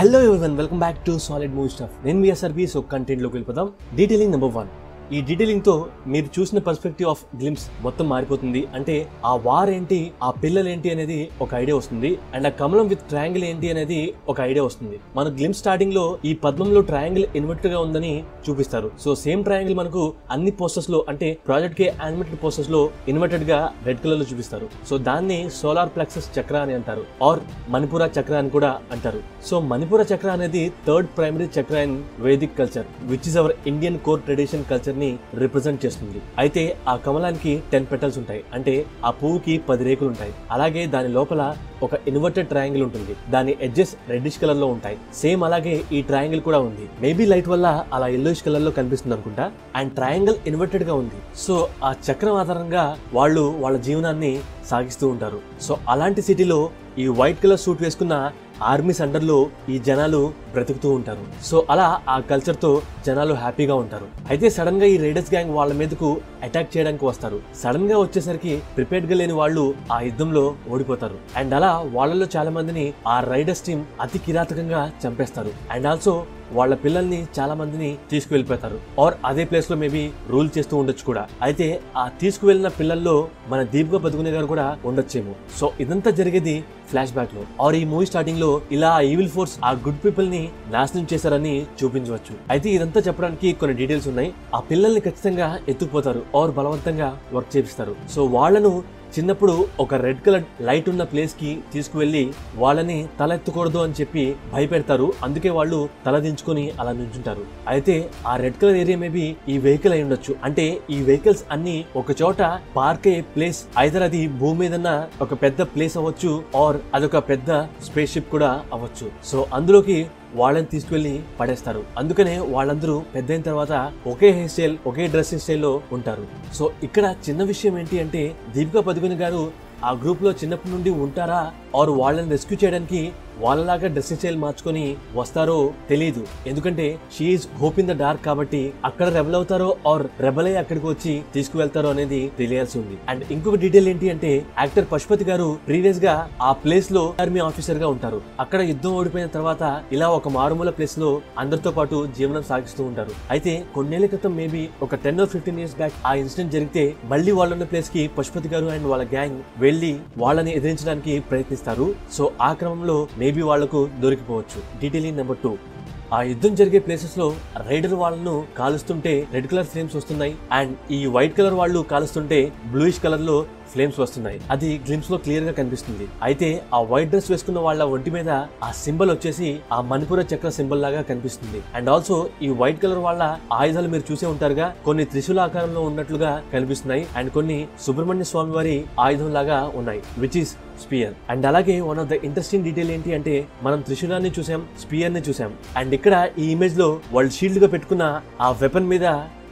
Hello everyone, welcome back to Solid Movie Stuff. నేను మీ SRB. So content లోకి వెళ్ళిపోదాం. Detailing number 1. ఈ detailing తో మీరు చూసిన పర్స్పెక్టివ్ ఆఫ్ గ్లిమ్స్ మొత్తం మారిపోతుంది. అంటే ఆ వార్ ఏంటి, ఆ పిల్లలు ఏంటి అనేది ఒక ఐడియా వస్తుంది. అండ్ ఆ కమలం విత్ ట్రయాంగిల్ ఏంటి అనేది ఒక ఐడియా వస్తుంది. మన గ్లిమ్స్ స్టార్టింగ్ లో ఈ పద్మంలో ట్రయాంగిల్ ఇన్వర్టెడ్ గా ఉందని చూపిస్తారు. సో సేమ్ ట్రయాంగిల్ మనకు అన్ని పోస్టర్స్ లో, అంటే ప్రాజెక్ట్ కే యానిమేటెడ్ పోస్టర్స్ లో ఇన్వర్టెడ్ గా రెడ్ కలర్ లో చూపిస్తారు. సో దాన్ని సోలార్ ప్లెక్సస్ చక్ర అని అంటారు, ఆర్ మణిపుర చక్ర అని కూడా అంటారు. సో మణిపుర చక్ర అనేది థర్డ్ ప్రైమరీ చక్ర in Vedic culture, which is our Indian core tradition culture ని రిప్రజెంట్ చేస్తుంది. అయితే ఆ కమలానికి 10 పెటల్స్ ఉంటాయి, అంటే ఆ పువ్వుకి 10 రేకులు ఉంటాయి. అలాగే దాని లోపల ఒక ఇన్వర్టెడ్ ట్రయాంగిల్ ఉంటుంది, దాని ఎడ్జెస్ రెడ్డిష్ కలర్ లో ఉంటాయి. సేమ్ అలాగే ఈ ట్రయాంగిల్ కూడా ఉంది. మేబీ లైట్ వల్ల అలా ఎల్లోయిష్ కలర్ లో కనిపిస్తుంది అనుకుంటా. అండ్ ట్రయాంగిల్ ఇన్వర్టెడ్ గా ఉంది. సో ఆ చక్రం ఆధారంగా వాళ్ళు వాళ్ళ జీవనాన్ని సాగిస్తూ ఉంటారు. సో అలాంటి సిటీలో ఈ వైట్ కలర్ సూట్ వేసుకున్న ఆర్మీస్ అండర్ లో ఈ జనాలు బ్రతుకుతూ ఉంటారు. సో అలా ఆ కల్చర్ తో జనాలు హ్యాపీగా ఉంటారు. అయితే సడన్ గా ఈ రైడర్స్ గ్యాంగ్ వాళ్ళ మీదకు అటాక్ చేయడానికి వస్తారు. సడన్ గా వచ్చేసరికి ప్రిపేర్డ్ గా లేని వాళ్ళు ఆ యుద్ధంలో ఓడిపోతారు. అండ్ అలా వాళ్ళలో చాలా మందిని ఆ రైడర్స్ టీం అతి కిరాతకంగా చంపేస్తారు. అండ్ ఆల్సో వాళ్ళ పిల్లల్ని చాలా మందిని తీసుకువెళ్ళిపోతారు, ఆర్ అదే ప్లేస్ లో మేబీ రూల్ చేస్తూ ఉండొచ్చు కూడా. అయితే ఆ తీసుకువెళ్ళిన పిల్లల్లో మన దీపికా పదుకునే గారు కూడా ఉండొచ్చేమో. సో ఇదంతా జరిగేది ఫ్లాష్ బ్యాక్ లో, ఆర్ ఈ మూవీ స్టార్టింగ్ లో ఇలా ఈవిల్ ఫోర్స్ ఆ గుడ్ పీపుల్ ని నాశనం చేశారని చూపించవచ్చు. అయితే ఇదంతా చెప్పడానికి కొన్ని డీటెయిల్స్ ఉన్నాయి. ఆ పిల్లల్ని ఖచ్చితంగా ఎత్తుకుపోతారు, ఆర్ బలవంతంగా వర్క్ చేపిస్తారు. సో వాళ్ళను చిన్నప్పుడు ఒక రెడ్ కలర్ లైట్ ఉన్న ప్లేస్ కి తీసుకువెళ్లి వాళ్ళని తల ఎత్తకూడదు అని చెప్పి భయపెడతారు. అందుకే వాళ్ళు తల దించుకొని అలా నుంచుంటారు. అయితే ఆ రెడ్ కలర్ ఏరియా మేబీ ఈ వెహికల్ అయి ఉండొచ్చు. అంటే ఈ వెహికల్స్ అన్ని ఒక చోట పార్క్ అయ్యే ప్లేస్, ఐదర్ అది భూమి మీద ఒక పెద్ద ప్లేస్ అవ్వచ్చు, ఆర్ అదొక పెద్ద స్పేస్ షిప్ కూడా అవ్వచ్చు. సో అందులోకి వాళ్ళని తీసుకువెళ్లి పడేస్తారు. అందుకనే వాళ్ళందరూ పెద్ద అయిన తర్వాత ఒకే హెయిర్ స్టైల్, ఒకే డ్రెస్సింగ్ స్టైల్లో ఉంటారు. సో ఇక్కడ చిన్న విషయం ఏంటి అంటే, దీపికా పదుకునే గారు ఆ గ్రూప్ లో చిన్నప్పటి నుండి ఉంటారా, ఆర్ వాళ్ళని రెస్క్యూ చేయడానికి వాళ్ళలాగా డ్రెస్సింగ్ స్టైల్ మార్చుకొని వస్తారో తెలియదు. ఎందుకంటే she is hope in the dark కాబట్టి అక్కడ రెబల్ అవుతారో ఆర్ రెబల్ అయ్యి అక్కడికి వచ్చి తీసుకువెళ్తారో అనేది తెలియాల్సి ఉంది. అండ్ ఇంకొక డీటెయిల్ ఏంటి అంటే, యాక్టర్ పశుపతి గారు ప్రీవియస్ గా ఆ ప్లేస్ లో ఆర్మీ ఆఫీసర్ గా ఉంటారు. అక్కడ యుద్ధం ఓడిపోయిన తర్వాత ఇలా ఒక మారుమూల ప్లేస్ లో అందరితో పాటు జీవనం సాగిస్తూ ఉంటారు. అయితే కొన్నేళ్ల క్రితం మేబీ ఒక 10 or 15 years బ్యాక్ ఆ ఇన్సిడెంట్ జరిగితే మళ్ళీ వాళ్ళున్న ప్లేస్ కి పశుపతి గారు అండ్ వాళ్ళ గ్యాంగ్ వెళ్లి వాళ్ళని ఎదిరించడానికి ప్రయత్నిస్తారు. సో ఆ క్రమంలో మేబీ వాళ్లకు దొరికిపోవచ్చు. Detailing number 2. ఆ యుద్ధం జరిగే ప్లేసెస్ లో రైడర్ వాళ్ళను కాలుస్తుంటే రెడ్ కలర్ ఫ్లేమ్స్ వస్తున్నాయి, అండ్ ఈ వైట్ కలర్ వాళ్ళు కాలుస్తుంటే బ్లూయిష్ కలర్ లో ఫ్లేమ్స్ వస్తున్నాయి. అది గ్లిమ్స్ లో క్లియర్ గా కనిపిస్తుంది. అయితే ఆ వైట్ డ్రెస్ వేసుకున్న వాళ్ళ ఒంటి మీద ఆ సింబల్ వచ్చేసి ఆ మణిపుర చక్ర సింబల్ లాగా కనిపిస్తుంది. అండ్ ఆల్సో ఈ వైట్ కలర్ వాళ్ళ ఆయుధాలు మీరు చూసే ఉంటారుగా, కొన్ని త్రిశూల ఆకారంలో ఉన్నట్లుగా కనిపిస్తున్నాయి, అండ్ కొన్ని సుబ్రహ్మణ్య స్వామి వారి ఆయుధం లాగా ఉన్నాయి, విచ్ ఈస్ స్పియర్. అండ్ అలాగే one of the interesting detail ఏంటి అంటే, మనం త్రిశూలాన్ని చూసాం, స్పియర్ ని చూసాం, అండ్ ఇక్కడ ఈ ఇమేజ్ లో వాళ్ళు షీల్డ్ గా పెట్టుకున్న ఆ వెపన్ మీద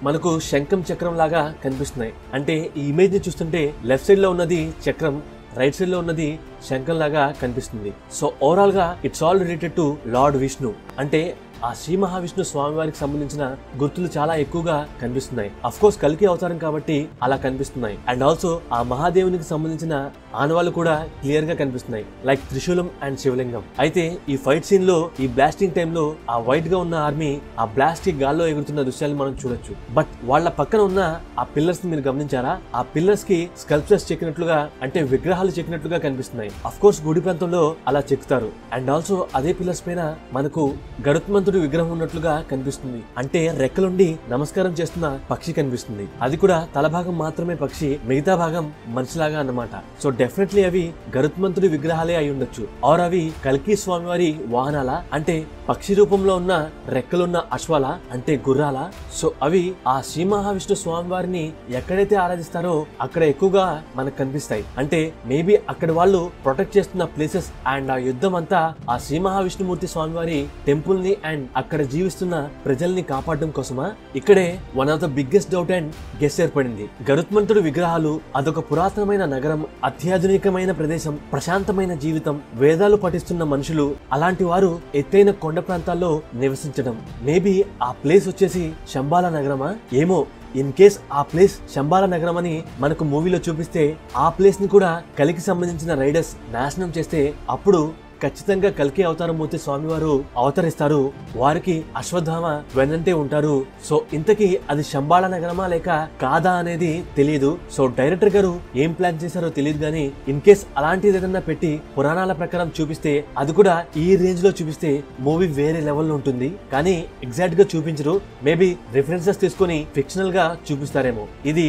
మనకు శంఖం చక్రం లాగా కనిపిస్తున్నాయి. అంటే ఈ ఇమేజ్ ని చూస్తుంటే లెఫ్ట్ సైడ్ లో ఉన్నది చక్రం, రైట్ సైడ్ లో ఉన్నది శంఖం లాగా కనిపిస్తుంది. సో ఓవరాల్ గా it's all related to lord Vishnu. అంటే ఆ శ్రీ మహావిష్ణు స్వామి వారికి సంబంధించిన గుర్తులు చాలా ఎక్కువగా కనిపిస్తున్నాయి. అఫ్ కోర్స్ కల్కి అవతారం కాబట్టి అలా కనిపిస్తున్నాయి. అండ్ ఆల్సో ఆ మహాదేవునికి సంబంధించిన ఆనవాళ్ళు కూడా క్లియర్ గా కనిపిస్తున్నాయి, లైక్ త్రిశూలం అండ్ శివలింగం. అయితే ఈ ఫైట్ సీన్ లో ఈ బ్లాస్టింగ్ టైమ్ లో ఆ వైట్ గా ఉన్న ఆర్మీ ఆ బ్లాస్టింగ్ గాల్లో ఎగురుతున్న దృశ్యాలు మనం చూడొచ్చు. బట్ వాళ్ళ పక్కన ఉన్న ఆ పిల్లర్స్ ని మీరు గమనించారా? ఆ పిల్లర్స్ కి స్కల్ప్చర్స్ చెక్కినట్లుగా, అంటే విగ్రహాలు చెక్కినట్లుగా కనిపిస్తున్నాయి. అఫ్ కోర్స్ గుడి ప్రాంతంలో అలా చెక్కుతారు. అండ్ ఆల్సో అదే పిల్లర్స్ పైన మనకు గరుత్మంతుడు విగ్రహం ఉన్నట్లుగా కనిపిస్తుంది. అంటే రెక్కలుండి నమస్కారం చేస్తున్న పక్షి కనిపిస్తుంది. అది కూడా తల భాగం మాత్రమే పక్షి, మిగతా భాగం మనిషిలాగా అన్నమాట. సో డెఫినెట్లీ అవి గరుత్మంతుడి విగ్రహాలే అయి ఉండొచ్చు, ఆర్ అవి కల్కి స్వామి వారి వాహనాల, అంటే పక్షి రూపంలో ఉన్న రెక్కలున్న అశ్వాల, అంటే గుర్రాల. సో అవి ఆ శ్రీ మహావిష్ణు స్వామి వారిని ఎక్కడైతే ఆరాధిస్తారో అక్కడ ఎక్కువగా మనకు కనిపిస్తాయి. అంటే మేబీ అక్కడ వాళ్ళు ప్రొటెక్ట్ చేస్తున్న ప్లేసెస్ అండ్ ఆ యుద్ధం అంతా ఆ శ్రీ మహావిష్ణుమూర్తి స్వామి వారి టెంపుల్ ని అండ్ అక్కడ జీవిస్తున్న ప్రజల్ని కాపాడడం కోసమా? ఇక్కడే one of the biggest doubt and guess ఏర్పడింది. గరుత్మంతుడు విగ్రహాలు, అదొక పురాతనమైన నగరం, అత్యాధునికమైన ప్రదేశం, ప్రశాంతమైన జీవితం, వేదాలు పఠిస్తున్న మనుషులు, అలాంటి వారు ఎత్తైన కొండ ప్రాంతాల్లో నివసించడం. మేబీ ఆ ప్లేస్ వచ్చేసి శంబాల నగరమా? ఏమో. ఇన్ కేస్ ఆ ప్లేస్ శంబాల నగరం అని మనకు మూవీలో చూపిస్తే ఆ ప్లేస్ ని కూడా కలికి సంబంధించిన రైడర్స్ నాశనం చేస్తే అప్పుడు ఖచ్చితంగా కల్కి అవతారమూర్తి స్వామివారు అవతరిస్తారు. వారికి అశ్వత్థామ వెన్నంటే ఉంటారు. సో ఇంతకీ అది శంబాళ నగరమా లేక కాదా అనేది తెలియదు. సో డైరెక్టర్ గారు ఏం ప్లాన్ చేశారో తెలియదు గానీ ఇన్ కేస్ అలాంటిది ఏదన్నా పెట్టి పురాణాల ప్రకారం చూపిస్తే, అది కూడా ఈ రేంజ్ లో చూపిస్తే మూవీ వేరే లెవెల్లో ఉంటుంది. కానీ ఎగ్జాక్ట్ గా చూపించరు. మేబీ రిఫరెన్సెస్ తీసుకుని ఫిక్షనల్ గా చూపిస్తారేమో. ఇది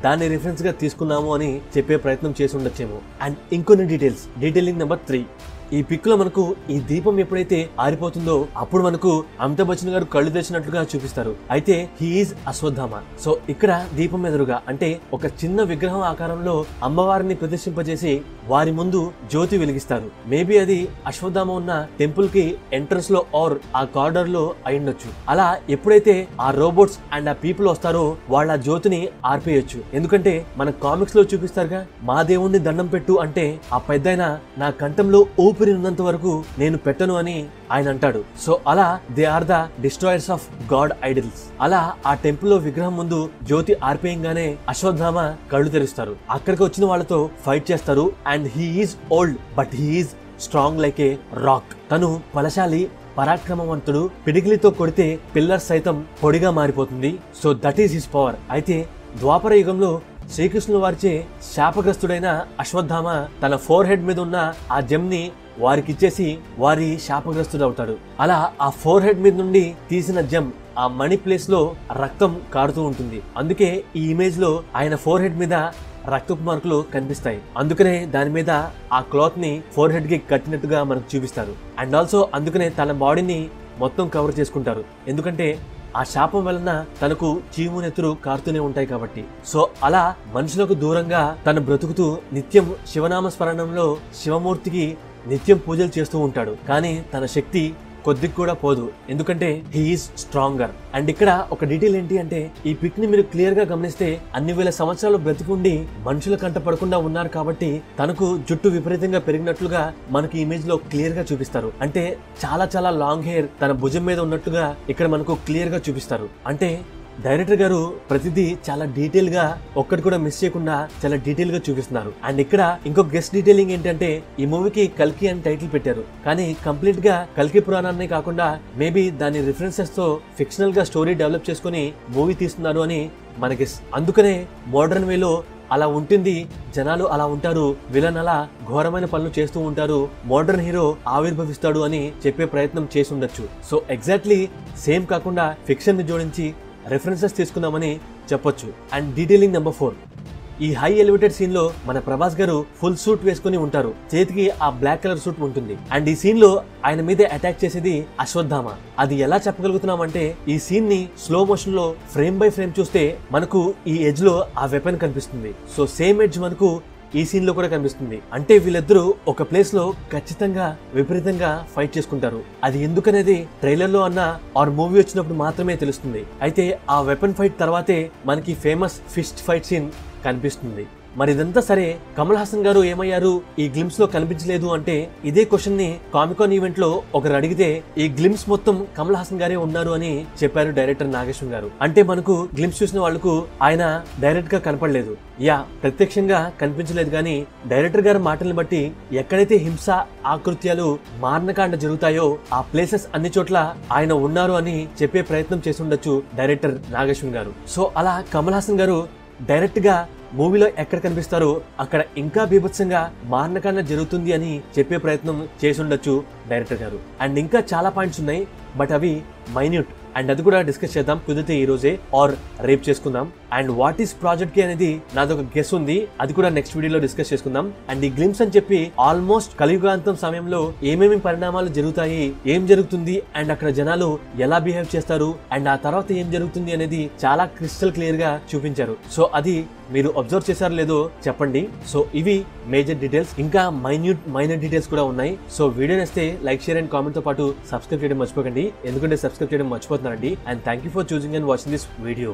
దాన్ని రిఫరెన్స్ గా తీసుకున్నాము అని చెప్పే ప్రయత్నం చేసి ఉండొచ్చేమో. అండ్ ఇంకొన్ని డీటెయిలింగ్ నెంబర్ 3. ఈ పిక్ లో మనకు ఈ దీపం ఎప్పుడైతే ఆరిపోతుందో అప్పుడు మనకు అమితాబ్ బచ్చన్ గారు కళ్ళు తెచ్చినట్లుగా చూపిస్తారు. అయితే హీ ఈజ్ అశ్వత్థామ. సో ఇక్కడ దీపం ఎదురుగా అంటే ఒక చిన్న విగ్రహం ఆకారంలో అమ్మవారిని ప్రతిష్ఠింపజేసి వారి ముందు జ్యోతి వెలిగిస్తారు. మేబీ అది అశ్వత్థామ ఉన్న టెంపుల్ కి ఎంట్రన్స్ లో ఆర్ ఆ కార్డర్ లో అయ్యుండొచ్చు. అలా ఎప్పుడైతే ఆ రోబోట్స్ అండ్ ఆ పీపుల్ వస్తారో వాళ్ళ జ్యోతిని ఆర్పేయొచ్చు. ఎందుకంటే మన కామిక్స్ లో చూపిస్తారుగా, మా దేవుణ్ణి దండం పెట్టు అంటే ఆ పెద్దయిన నా కంఠంలో ఊపిరి ఉన్నంత వరకు నేను పెట్టను అని ఆయన అంటాడు. సో అలా they are the destroyers of god idols. అలా ఆ టెంపుల్ లో విగ్రహం ముందు జ్యోతి ఆర్పేయంగానే అశ్వత్థామ కళ్ళు తెరుస్తారు. అక్కడికి వచ్చిన వాళ్ళతో ఫైట్ చేస్తారు. And he is old but he is strong like a rock. తను బలశాలి, పరాక్రమవంతుడు. పిడికిలితో కొడితే పిల్లర్ సైతం పొడిగా మారిపోతుంది. So that is his power. అయితే ద్వాపర యుగంలో శ్రీకృష్ణుల వారిచే శాపగ్రస్తుడైన అశ్వత్థామ తన ఫోర్ హెడ్ మీద ఉన్న ఆ జెమ్ ని వారికిచ్చేసి వారి శాపగ్రస్తుడు అవుతాడు. అలా ఆ ఫోర్ హెడ్ మీద నుండి తీసిన జెమ్ ఆ మణి ప్లేస్ లో రక్తం కారుతూ ఉంటుంది. అందుకే ఈ ఇమేజ్ లో ఆయన ఫోర్ హెడ్ మీద రక్తపు మార్కులు కనిపిస్తాయి. అందుకనే దాని మీద ఆ క్లాత్ ని ఫోర్ హెడ్ కి కట్టినట్టుగా మనకు చూపిస్తారు. అండ్ ఆల్సో అందుకనే తన బాడీని మొత్తం కవర్ చేసుకుంటారు. ఎందుకంటే ఆ శాపం వలన తనకు చీము నెత్తురు కారుతూనే ఉంటాయి కాబట్టి. సో అలా మనుషులకు దూరంగా తను బ్రతుకుతూ నిత్యం శివనామ స్మరణంలో శివమూర్తికి నిత్యం పూజలు చేస్తూ ఉంటాడు. కానీ తన శక్తి కొద్దిగా కూడా పోదు. ఎందుకంటే హీ ఈజ్ స్ట్రాంగర్. అండ్ ఇక్కడ ఒక డీటెయిల్ ఏంటి అంటే ఈ పిక్ ని మీరు క్లియర్ గా గమనిస్తే అన్ని వేల సంవత్సరాలు బ్రతికుండి మనుషుల కంట పడకుండా ఉన్నారు కాబట్టి తనకు జుట్టు విపరీతంగా పెరిగినట్లుగా మనకి ఇమేజ్ లో క్లియర్ గా చూపిస్తారు. అంటే చాలా చాలా లాంగ్ హెయిర్ తన భుజం మీద ఉన్నట్టుగా ఇక్కడ మనకు క్లియర్ గా చూపిస్తారు. అంటే డైరెక్టర్ గారు ప్రతిదీ చాలా డీటెయిల్ గా ఒక్కటి కూడా మిస్ చేయకుండా చాలా డీటెయిల్ గా చూపిస్తున్నారు. అండ్ ఇక్కడ ఇంకొక గెస్ట్ డీటెయిలింగ్ ఏంటంటే ఈ మూవీకి కల్కి అని టైటిల్ పెట్టారు. కానీ కంప్లీట్ గా కల్కి పురాణాన్ని కాకుండా మేబీ దాని రిఫరెన్సెస్ తో ఫిక్షనల్ గా స్టోరీ డెవలప్ చేసుకుని మూవీ తీస్తున్నారు అని మనకి. అందుకనే మోడర్న్ వేలో అలా ఉంటుంది, జనాలు అలా ఉంటారు, విలన్ అలా ఘోరమైన పనులు చేస్తూ ఉంటారు, మోడర్న్ హీరో ఆవిర్భవిస్తాడు అని చెప్పే ప్రయత్నం చేసి ఉండొచ్చు. సో ఎగ్జాక్ట్లీ సేమ్ కాకుండా ఫిక్షన్ ని జోడించి రెఫరెన్సెస్ తీసుకుందామని చెప్పొచ్చు. And detailing number 4. ఈ హై ఎలివేటెడ్ సీన్ లో మన ప్రభాస్ గారు ఫుల్ సూట్ వేసుకుని ఉంటారు. చేతికి ఆ బ్లాక్ కలర్ సూట్ ఉంటుంది. అండ్ ఈ సీన్ లో ఆయన మీద అటాక్ చేసేది అశ్వత్థామ. అది ఎలా చెప్పగలుగుతున్నామంటే ఈ సీన్ ని స్లో మోషన్ లో ఫ్రేమ్ బై ఫ్రేమ్ చూస్తే మనకు ఈ ఎడ్జ్ లో ఆ వెపన్ కనిపిస్తుంది. సో సేమ్ ఎడ్జ్ మనకు ఈ సీన్ లో కూడా కనిపిస్తుంది. అంటే వీళ్ళిద్దరూ ఒక ప్లేస్ లో ఖచ్చితంగా విపరీతంగా ఫైట్ చేసుకుంటారు. అది ఎందుకనేది ట్రైలర్ లో అన్న ఆర్ మూవీ వచ్చినప్పుడు మాత్రమే తెలుస్తుంది. అయితే ఆ వెపన్ ఫైట్ తర్వాతే మనకి ఫేమస్ ఫిస్ట్ ఫైట్ సీన్ కనిపిస్తుంది. మరి ఇదంతా సరే కమల్ హాసన్ గారు ఏమయ్యారు, ఈ గ్లిమ్స్ లో కనిపించలేదు అంటే ఇదే క్వశ్చన్ ని కామికాన్ ఈవెంట్ లో ఒకరు అడిగితే ఈ గ్లిమ్స్ మొత్తం కమల్ హాసన్ గారే ఉన్నారు అని చెప్పారు డైరెక్టర్ నాగేశ్వర్ గారు. అంటే మనకు గ్లిమ్స్ చూసిన వాళ్ళకు ఆయన డైరెక్ట్ గా కనపడలేదు, ప్రత్యక్షంగా కనిపించలేదు. కానీ డైరెక్టర్ గారి మాటల్ని బట్టి ఎక్కడైతే హింస ఆకృత్యాలు మారణకాండ జరుగుతాయో ఆ ప్లేసెస్ అన్ని చోట్ల ఆయన ఉన్నారు అని చెప్పే ప్రయత్నం చేసి ఉండొచ్చు డైరెక్టర్ నాగేశ్వర్ గారు. సో అలా కమల్ హాసన్ గారు డైరెక్ట్ గా మూవీలో ఎక్కడ కనిపిస్తారో అక్కడ ఇంకా బీభత్సంగా మారణకాండ జరుగుతుంది అని చెప్పే ప్రయత్నం చేసి ఉండొచ్చు డైరెక్టర్ గారు. అండ్ ఇంకా చాలా పాయింట్స్ ఉన్నాయి, బట్ అవి మైన్యూట్. అండ్ అది కూడా డిస్కస్ చేద్దాం కుదిరితే ఈ రోజే ఆర్ రేపు చేసుకుందాం. అండ్ వాట్ ఈస్ ప్రాజెక్ట్ కి అనేది నాదొక గెస్ ఉంది, అది కూడా నెక్స్ట్ వీడియోలో డిస్కస్ చేసుకుందాం. అండ్ ఈ గ్లిమ్స్ అని చెప్పి ఆల్మోస్ట్ కలియుగాంతం సమయంలో ఏమేమి పరిణామాలు జరుగుతాయి, ఏం జరుగుతుంది, అండ్ అక్కడ జనాలు ఎలా బిహేవ్ చేస్తారు, అండ్ ఆ తర్వాత ఏం జరుగుతుంది అనేది చాలా క్రిస్టల్ క్లియర్ గా చూపించారు. సో అది మీరు అబ్జర్వ్ చేశారో లేదో చెప్పండి. సో ఇవి మేజర్ డీటెయిల్స్, ఇంకా మైనర్ డీటెయిల్స్ కూడా ఉన్నాయి. సో వీడియో నచ్చితే లైక్, షేర్ అండ్ కామెంట్ తో పాటు సబ్స్క్రైబ్ చేయడం మర్చిపోకండి, ఎందుకంటే సబ్స్క్రైబ్ చేయడం మర్చిపోతున్నారండి. అండ్ థ్యాంక్ యూ ఫర్ చూసింగ్ అండ్ వాచింగ్ దిస్ వీడియో.